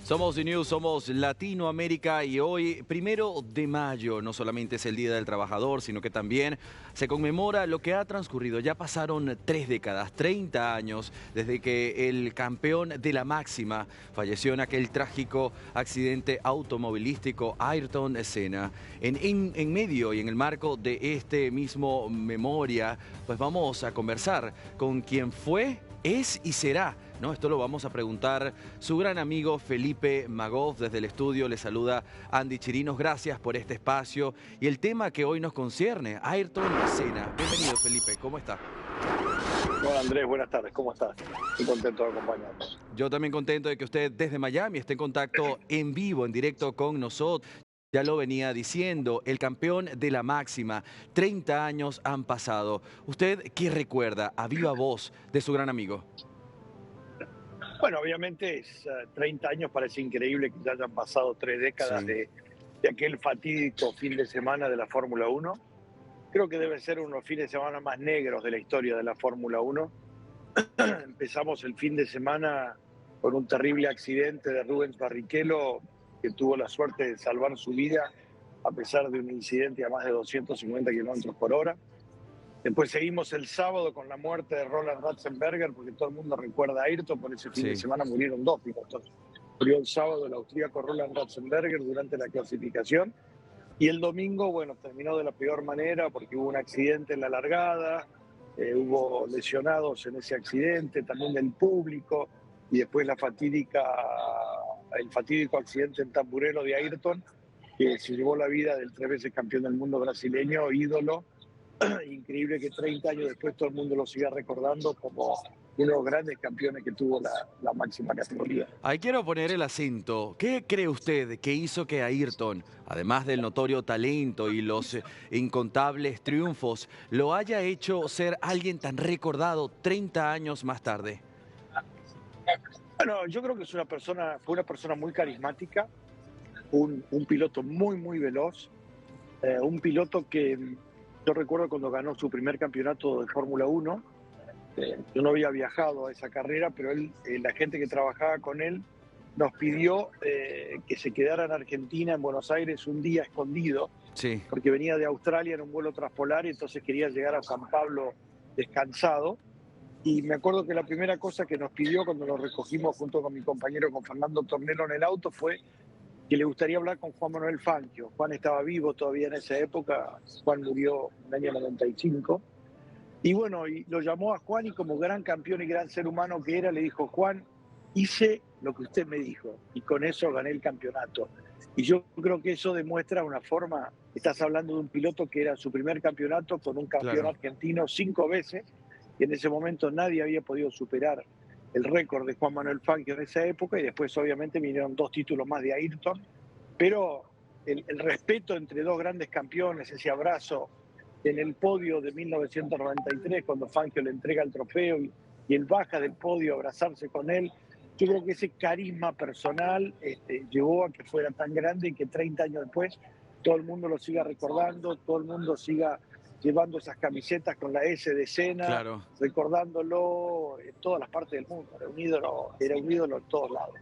Somos The News, somos Latinoamérica y hoy, 1 de mayo, no solamente es el Día del Trabajador, sino que también se conmemora lo que ha transcurrido. Ya pasaron 3 décadas, 30 años, desde que el campeón de la máxima falleció en aquel trágico accidente automovilístico, Ayrton Senna. En medio y en el marco de este mismo memoria, pues vamos a conversar con quien fue, es y será. No, esto lo vamos a preguntar su gran amigo Felipe Magoff. Desde el estudio le saluda Andy Chirinos. Gracias por este espacio y el tema que hoy nos concierne, Ayrton Senna. Bienvenido, Felipe, ¿cómo está? Hola Andrés, buenas tardes, ¿cómo estás? Estoy contento de acompañarnos. Yo también contento de que usted desde Miami esté en contacto en vivo, en directo con nosotros. Ya lo venía diciendo, el campeón de la máxima, 30 años han pasado. ¿Usted qué recuerda a viva voz de su gran amigo? Bueno, obviamente 30 años, parece increíble que ya hayan pasado 3 décadas Sí. de aquel fatídico fin de semana de la Fórmula 1. Creo que debe ser uno de los fines de semana más negros de la historia de la Fórmula 1. Empezamos el fin de semana con un terrible accidente de Rubens Barrichello, que tuvo la suerte de salvar su vida a pesar de un incidente a más de 250 kilómetros por hora. Después seguimos el sábado con la muerte de Roland Ratzenberger, porque todo el mundo recuerda a Ayrton. Por ese fin de Sí. semana murieron dos pilotos. Murió el sábado el austríaco Roland Ratzenberger durante la clasificación. Y el domingo, bueno, terminó de la peor manera porque hubo un accidente en la largada, hubo lesionados en ese accidente, también del público, y después el fatídico accidente en Tamburello de Ayrton, que se llevó la vida del 3 veces campeón del mundo brasileño, ídolo. Increíble que 30 años después todo el mundo lo siga recordando como uno de los grandes campeones que tuvo la máxima categoría. Ahí quiero poner el acento. ¿Qué cree usted que hizo que Ayrton, además del notorio talento y los incontables triunfos, lo haya hecho ser alguien tan recordado 30 años más tarde? Bueno, yo creo que fue una persona muy carismática, un piloto muy, muy veloz, un piloto que yo recuerdo cuando ganó su primer campeonato de Fórmula 1. Yo no había viajado a esa carrera, pero la gente que trabajaba con él nos pidió que se quedara en Argentina, en Buenos Aires, un día escondido, Sí. porque venía de Australia en un vuelo transpolar y entonces quería llegar a San Pablo descansado. Y me acuerdo que la primera cosa que nos pidió cuando lo recogimos junto con mi compañero, con Fernando Tornero en el auto, fue que le gustaría hablar con Juan Manuel Fangio. Juan estaba vivo todavía en esa época, Juan murió en el año 95. Y bueno, y lo llamó a Juan y como gran campeón y gran ser humano que era, le dijo: Juan, hice lo que usted me dijo y con eso gané el campeonato. Y yo creo que eso demuestra una forma, estás hablando de un piloto que era su primer campeonato con un campeón Claro. argentino 5 veces, y en ese momento nadie había podido superar el récord de Juan Manuel Fangio en esa época, y después obviamente vinieron 2 títulos más de Ayrton, pero el respeto entre dos grandes campeones, ese abrazo en el podio de 1993, cuando Fangio le entrega el trofeo y él baja del podio a abrazarse con él. Yo creo que ese carisma personal llevó a que fuera tan grande y que 30 años después todo el mundo lo siga recordando, todo el mundo siga llevando esas camisetas con la S de Senna, Claro. recordándolo en todas las partes del mundo. Era un ídolo en todos lados.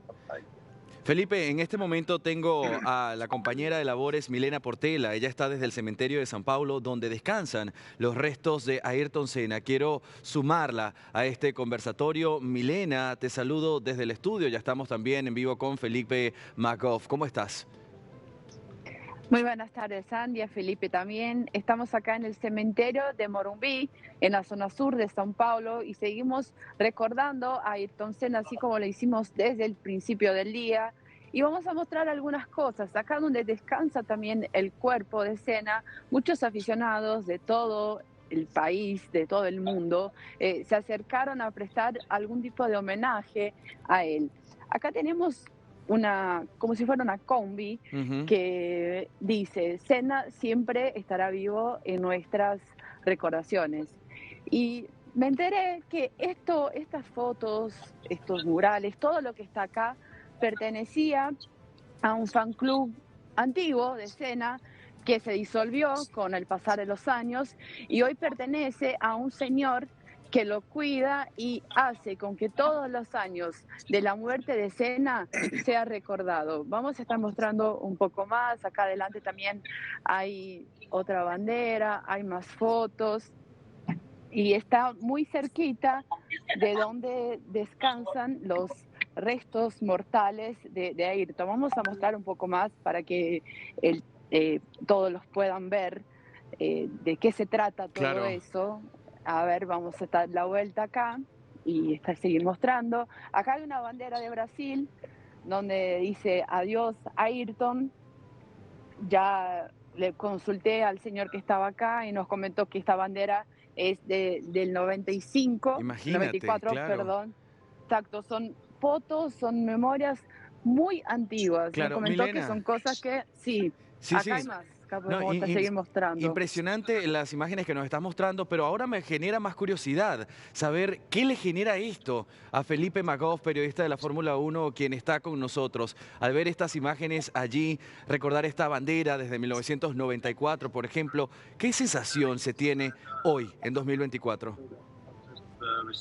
Felipe, en este momento tengo a la compañera de labores Milena Portela. Ella está desde el cementerio de San Pablo, donde descansan los restos de Ayrton Senna. Quiero sumarla a este conversatorio. Milena, te saludo desde el estudio. Ya estamos también en vivo con Felipe Magoff. ¿Cómo estás? Muy buenas tardes, Andy, a Felipe también. Estamos acá en el cementerio de Morumbi, en la zona sur de São Paulo, y seguimos recordando a Ayrton Senna, así como lo hicimos desde el principio del día. Y vamos a mostrar algunas cosas. Acá donde descansa también el cuerpo de Senna, muchos aficionados de todo el país, de todo el mundo, se acercaron a prestar algún tipo de homenaje a él. Acá tenemos como si fuera una combi Ujú. que dice: Senna siempre estará vivo en nuestras recordaciones. Y me enteré que estas fotos, estos murales, todo lo que está acá, pertenecía a un fan club antiguo de Senna que se disolvió con el pasar de los años y hoy pertenece a un señor que lo cuida y hace con que todos los años de la muerte de Senna sea recordado. Vamos a estar mostrando un poco más. Acá adelante también hay otra bandera, hay más fotos y está muy cerquita de donde descansan los restos mortales de Ayrton. Vamos a mostrar un poco más para que todos los puedan ver de qué se trata todo Claro. eso. A ver, vamos a dar la vuelta acá y seguir mostrando. Acá hay una bandera de Brasil donde dice adiós Ayrton. Ya le consulté al señor que estaba acá y nos comentó que esta bandera es del 95, Imagínate, 94, claro. perdón. Exacto, son fotos, son memorias muy antiguas. Me Claro, comentó que Milena. son cosas que, sí, Sí, acá sí. hay más. Acá No, podemos seguir mostrando. impresionante las imágenes que nos estás mostrando, pero ahora me genera más curiosidad saber qué le genera esto a Felipe Magoff, periodista de la Fórmula 1, quien está con nosotros. Al ver estas imágenes allí, recordar esta bandera desde 1994, por ejemplo, ¿qué sensación se tiene hoy, en 2024?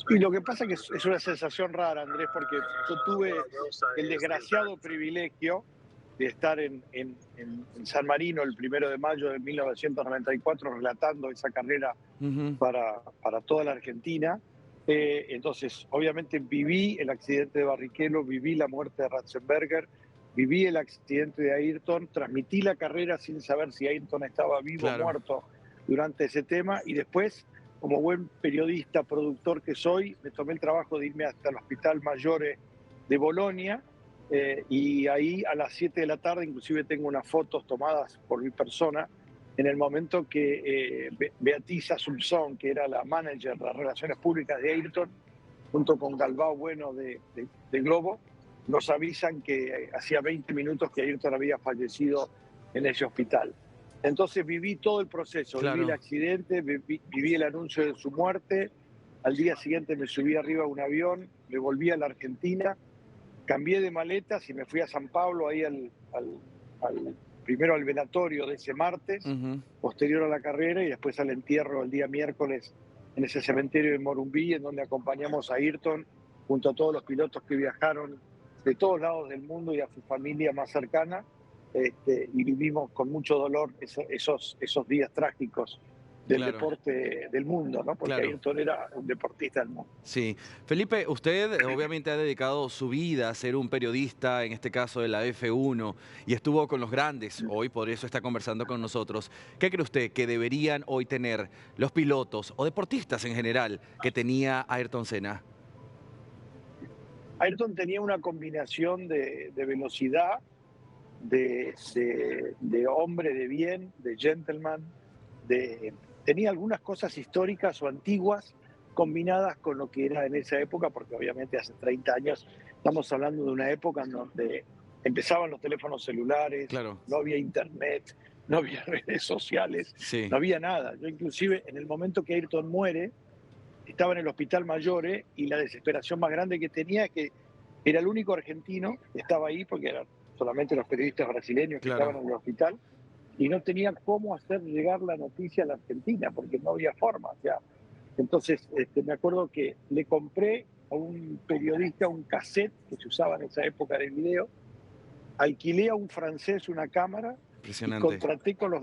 Y lo que pasa es que es una sensación rara, Andrés, porque yo tuve el desgraciado privilegio de estar en San Marino el 1 de mayo de 1994 relatando esa carrera para toda la Argentina. Entonces, obviamente viví el accidente de Barrichello, viví la muerte de Ratzenberger, viví el accidente de Ayrton, transmití la carrera sin saber si Ayrton estaba vivo o muerto durante ese tema, y después, como buen periodista, productor que soy, me tomé el trabajo de irme hasta el Hospital Maggiore de Bolonia, y ahí a las 7 de la tarde, inclusive tengo unas fotos tomadas por mi persona, en el momento que Beatriz Assunção, que era la manager de las relaciones públicas de Ayrton, junto con Galbao Bueno de Globo, nos avisan que hacía 20 minutos que Ayrton había fallecido en ese hospital. Entonces viví todo el proceso, viví el accidente, viví el anuncio de su muerte. Al día siguiente me subí arriba a un avión, me volví a la Argentina, cambié de maletas y me fui a San Pablo, ahí primero al velatorio de ese martes, posterior a la carrera, y después al entierro el día miércoles en ese cementerio de Morumbí, en donde acompañamos a Ayrton junto a todos los pilotos que viajaron de todos lados del mundo y a su familia más cercana, y vivimos con mucho dolor esos días trágicos del deporte del mundo, ¿no? Porque Ayrton era un deportista del mundo. Sí. Felipe, usted obviamente ha dedicado su vida a ser un periodista, en este caso de la F1, y estuvo con los grandes hoy, por eso está conversando con nosotros. ¿Qué cree usted que deberían hoy tener los pilotos o deportistas en general que tenía Ayrton Senna? Ayrton tenía una combinación de velocidad, de hombre de bien, de gentleman, tenía algunas cosas históricas o antiguas combinadas con lo que era en esa época, porque obviamente hace 30 años estamos hablando de una época en donde empezaban los teléfonos celulares, no había internet, no había redes sociales, no había nada. Yo inclusive en el momento que Ayrton muere, estaba en el Hospital Maggiore y la desesperación más grande que tenía es que era el único argentino que estaba ahí, porque eran solamente los periodistas brasileños que estaban en el hospital, y no tenía cómo hacer llegar la noticia a la Argentina, porque no había forma. O sea, entonces, me acuerdo que le compré a un periodista un cassette que se usaba en esa época de video, alquilé a un francés una cámara, y contraté con los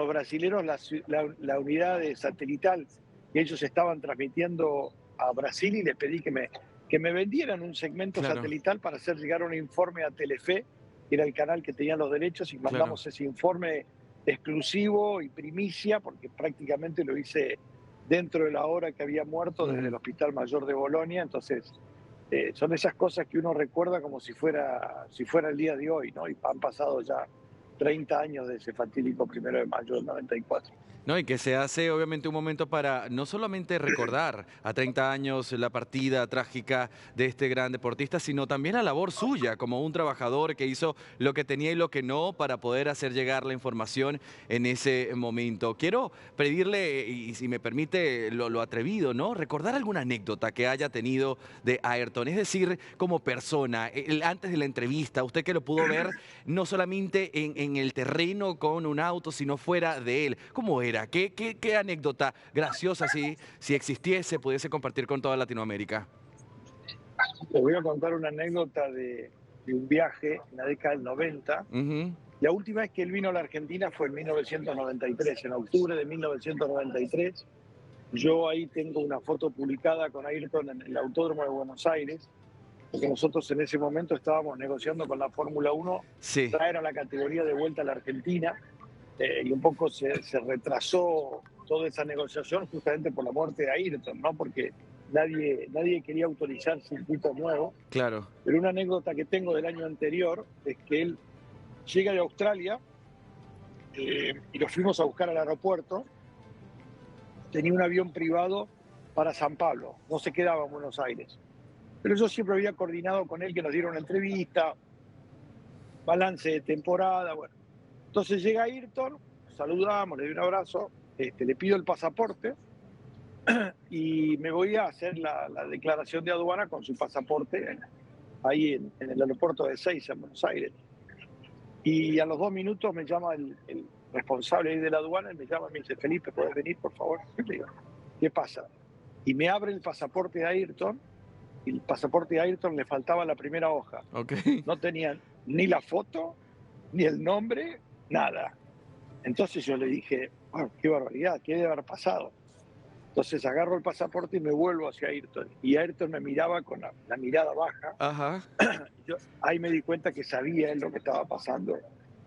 brasileros la unidad de satelital que ellos estaban transmitiendo a Brasil, y les pedí que me vendieran un segmento satelital para hacer llegar un informe a Telefe, que era el canal que tenía los derechos, y mandamos ese informe exclusivo y primicia, porque prácticamente lo hice dentro de la hora que había muerto desde el Hospital Mayor de Bolonia. Entonces, son esas cosas que uno recuerda como si fuera el día de hoy, ¿no? Y han pasado ya 30 años de ese fatídico 1 de mayo del 94. No, y que se hace obviamente un momento para no solamente recordar a 30 años la partida trágica de este gran deportista, sino también la labor suya como un trabajador que hizo lo que tenía y lo que no para poder hacer llegar la información en ese momento. Quiero pedirle, y si me permite lo atrevido, ¿no? Recordar alguna anécdota que haya tenido de Ayrton, es decir, como persona, antes de la entrevista, usted que lo pudo ver no solamente en el terreno con un auto, sino fuera de él. ¿Cómo era carrera? ¿Qué anécdota graciosa, si existiese, pudiese compartir con toda Latinoamérica? Les voy a contar una anécdota de un viaje en la década del 90. La última vez que él vino a la Argentina fue en 1993, en octubre de 1993. Yo ahí tengo una foto publicada con Ayrton en el Autódromo de Buenos Aires, porque nosotros en ese momento estábamos negociando con la Fórmula 1 Sí. traer a la categoría de vuelta a la Argentina, y un poco se retrasó toda esa negociación justamente por la muerte de Ayrton, ¿no? Porque nadie quería autorizar circuitos nuevos. Claro. Pero una anécdota que tengo del año anterior es que él llega de Australia y lo fuimos a buscar al aeropuerto. Tenía un avión privado para San Pablo, no se quedaba en Buenos Aires. Pero yo siempre había coordinado con él que nos diera una entrevista, balance de temporada, bueno. Entonces llega Ayrton, saludamos, le doy un abrazo, le pido el pasaporte y me voy a hacer la declaración de aduana con su pasaporte ahí en el aeropuerto de Ezeiza, en Buenos Aires. Y a los 2 minutos me llama el responsable ahí de la aduana y me llama y me dice: Felipe, ¿puedes venir, por favor? Y le digo: ¿qué pasa? Y me abre el pasaporte de Ayrton, y el pasaporte de Ayrton le faltaba la primera hoja. Okay. No tenían ni la foto, ni el nombre, nada. Entonces yo le dije: bueno, qué barbaridad, ¿qué debe haber pasado? Entonces agarro el pasaporte y me vuelvo hacia Ayrton. Y Ayrton me miraba con la mirada baja. Ajá. Yo ahí me di cuenta que sabía él lo que estaba pasando.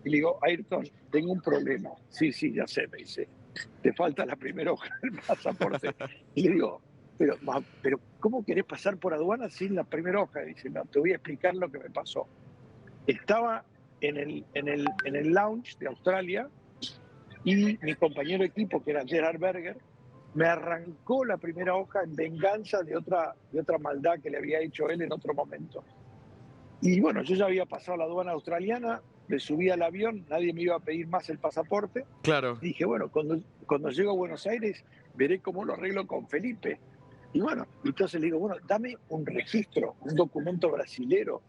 Y le digo: Ayrton, tengo un problema. Sí, ya sé, me dice. Te falta la primera hoja del pasaporte. Y le digo: pero ¿cómo querés pasar por aduana sin la primera hoja? Y dice: no, te voy a explicar lo que me pasó. Estaba en el lounge de Australia y mi compañero de equipo, que era Gerhard Berger, me arrancó la primera hoja en venganza de otra maldad que le había hecho él en otro momento. Y bueno, yo ya había pasado la aduana australiana, me subí al avión, nadie me iba a pedir más el pasaporte. Claro. Y dije: bueno, cuando llego a Buenos Aires, veré cómo lo arreglo con Felipe. Y bueno, entonces le digo: bueno, dame un registro, un documento brasilero,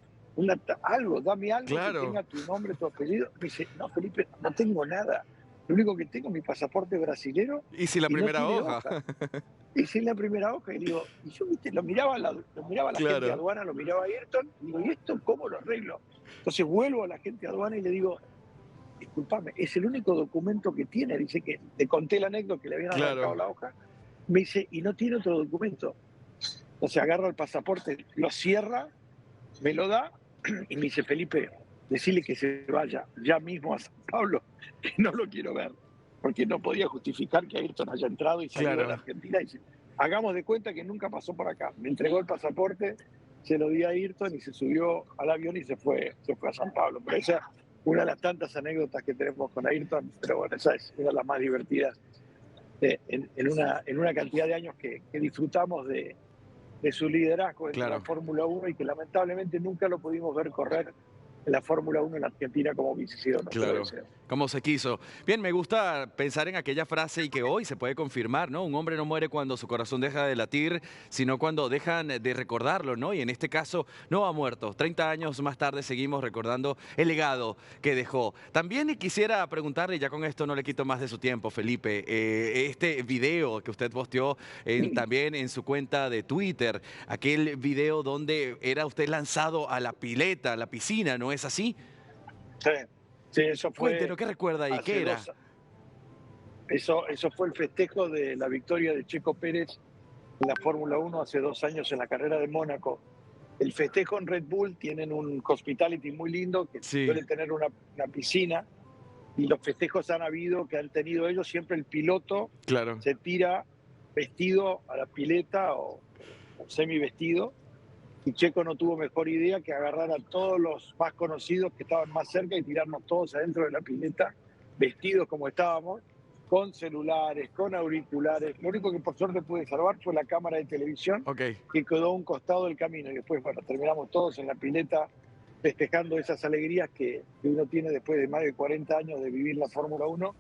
algo, dame algo Claro. que tenga tu nombre, tu apellido. Me dice: no, Felipe, no tengo nada. Lo único que tengo es mi pasaporte brasilero. ¿Y si la primera no tiene hoja? Y sin la primera hoja. Y digo, y yo, viste, lo miraba la Claro. gente de aduana, lo miraba a Ayrton, y digo: ¿y esto cómo lo arreglo? Entonces vuelvo a la gente de aduana y le digo: disculpame, es el único documento que tiene. Dice que le conté la anécdota que le habían arrancado la hoja. Me dice: y no tiene otro documento. Entonces agarra el pasaporte, lo cierra, me lo da y me dice: Felipe, decirle que se vaya ya mismo a San Pablo, que no lo quiero ver, porque no podía justificar que Ayrton haya entrado y salido de la Argentina. Y dice: hagamos de cuenta que nunca pasó por acá. Me entregó el pasaporte, se lo di a Ayrton y se subió al avión y se fue a San Pablo. Pero esa es una de las tantas anécdotas que tenemos con Ayrton, pero bueno, esa es una de las más divertidas en una cantidad de años que disfrutamos de su liderazgo en la Fórmula 1 y que lamentablemente nunca lo pudimos ver correr en la Fórmula 1 en Argentina como hubiese sido nuestro deseo. Como se quiso. Bien, me gusta pensar en aquella frase y que hoy se puede confirmar, ¿no? Un hombre no muere cuando su corazón deja de latir, sino cuando dejan de recordarlo, ¿no? Y en este caso no ha muerto. 30 años más tarde seguimos recordando el legado que dejó. También quisiera preguntarle, ya con esto no le quito más de su tiempo, Felipe, este video que usted posteó también en su cuenta de Twitter, aquel video donde era usted lanzado a la pileta, a la piscina, ¿no es así? Sí, eso fue. Cuéntenos, ¿qué recuerda ahí? ¿Qué era? Eso fue el festejo de la victoria de Checo Pérez en la Fórmula 1 hace 2 años en la carrera de Mónaco. El festejo en Red Bull tienen un hospitality muy lindo que suele tener una piscina, y los festejos que han tenido ellos, siempre el piloto se tira vestido a la pileta o semi vestido. Y Checo no tuvo mejor idea que agarrar a todos los más conocidos que estaban más cerca y tirarnos todos adentro de la pileta, vestidos como estábamos, con celulares, con auriculares. Lo único que por suerte pude salvar fue la cámara de televisión, que quedó a un costado del camino. Y después, bueno, terminamos todos en la pileta festejando esas alegrías que uno tiene después de más de 40 años de vivir la Fórmula 1.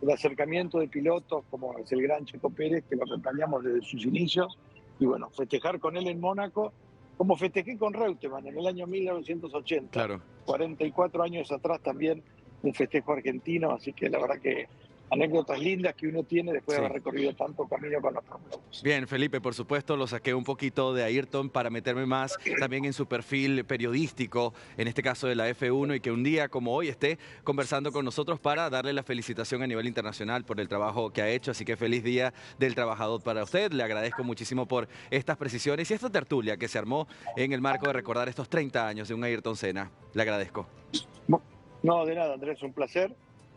El acercamiento de pilotos, como es el gran Checo Pérez, que lo acompañamos desde sus inicios. Y bueno, festejar con él en Mónaco, como festejé con Reutemann en el año 1980, 44 años atrás también, un festejo argentino, así que la verdad que anécdotas lindas que uno tiene después de Sí. haber recorrido tanto camino con la Fórmula 1. Bien, Felipe, por supuesto, lo saqué un poquito de Ayrton para meterme más también en su perfil periodístico, en este caso de la F1, y que un día como hoy esté conversando con nosotros para darle la felicitación a nivel internacional por el trabajo que ha hecho. Así que feliz Día del Trabajador para usted. Le agradezco muchísimo por estas precisiones y esta tertulia que se armó en el marco de recordar estos 30 años de un Ayrton Senna. Le agradezco. No, de nada, Andrés, un placer.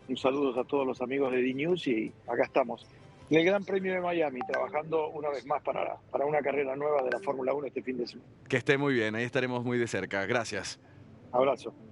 Un saludo a todos los amigos de D-News y acá estamos. En el Gran Premio de Miami, trabajando una vez más para una carrera nueva de la Fórmula 1 este fin de semana. Que esté muy bien, ahí estaremos muy de cerca. Gracias. Abrazo.